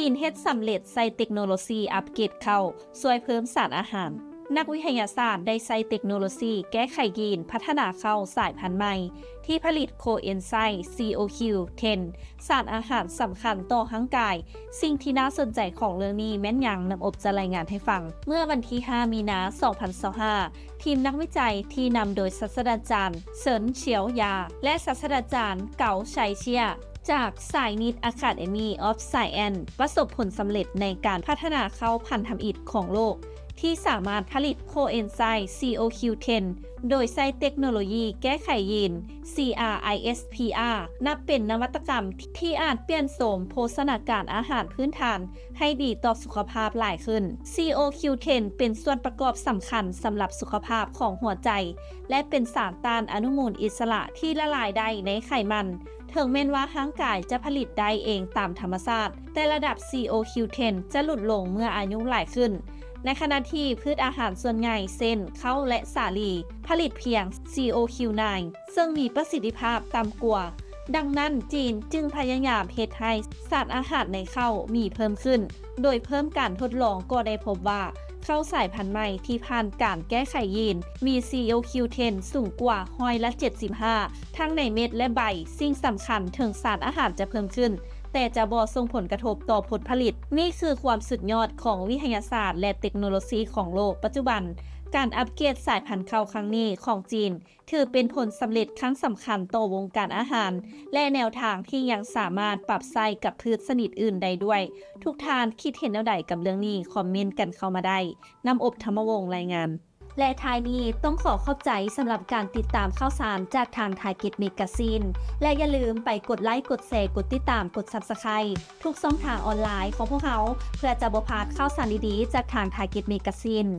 จีนเฮ็ดสำเร็จใส่เทคโนโลยีอัปเกรดเข้าช่วยเพิ่มสารอาหารนักวิทยาศาสตร์ได้ใช้เทคโนโลยีแก้ไขยีนพัฒนาเข้าสายพันธุ์ใหม่ที่ผลิตโคเอนไซม์ CoQ10 สารอาหารสำคัญต่อร่างกายสิ่งที่น่าสนใจของเรื่องนี้แม่นยังนำอบจะรายงานให้ฟังเมื่อวันที่ 5 มีนา 2025 ทีมนักวิจัยที่นำโดยศาสตราจารย์เซินเฉียวยาและศาสตราจารย์เก๋าชัยเชียจากสายนิด Academy of Science ประสบผลสำเร็จในการพัฒนาเข้าพันธมิตรของโลกที่สามารถผลิตโคเอนไซม์ CoQ10 โดยใช้เทคโนโลยีแก้ไขยีน CRISPR นับเป็นนวัตกรรมที่อาจเปลี่ยนโฉมโภชนาการอาหารพื้นฐานให้ดีต่อสุขภาพหลายขึ้น CoQ10 เป็นส่วนประกอบสำคัญสำหรับสุขภาพของหัวใจและเป็นสารต้านอนุมูลอิสระที่ละลายได้ในไขมันถึงแม้ว่าร่างกายจะผลิตได้เองตามธรรมชาติแต่ระดับ CoQ10 จะหลุดลงเมื่ออายุหลายขึ้นในขณะที่พืชอาหารส่วนใหญ่เช่นข้าวและสาลีผลิตเพียง CoQ9 ซึ่งมีประสิทธิภาพต่ำกว่าดังนั้นจีนจึงพยายามเฮ็ดให้สารอาหารในข้าวมีเพิ่มขึ้นโดยเพิ่มการทดลองก็ได้พบว่าข้าวสายพันธุ์ใหม่ที่ผ่านการแก้ไขยีนมี CoQ10 สูงกว่า175ทั้งในเม็ดและใบสิ่งสำคัญถึงสารอาหารจะเพิ่มขึ้นแต่จะบ่ส่งผลกระทบต่อผลผลิตนี่คือความสุดยอดของวิทยาศาสตร์และเทคโนโลยีของโลกปัจจุบันการอัปเกรดสายพันธุ์ข้าวครั้งนี้ของจีนถือเป็นผลสำเร็จครั้งสำคัญต่อวงการอาหารและแนวทางที่ยังสามารถปรับใช้กับพืชชนิดอื่นได้ด้วยทุกท่านคิดเห็นแนวใดกับเรื่องนี้คอมเมนต์กันเข้ามาได้นำอบธรรมวงศ์รายงานและท้ายนี้ต้องขอขอบใจสำหรับการติดตามข่าวสารจากทาง Target Magazine และอย่าลืมไปกดไลค์กดแชร์กดติดตามกด Subscribe ทุกช่องทางออนไลน์ของพวกเขาเพื่อจะบ่พลาดข่าวสารดีๆจากทาง Target Magazine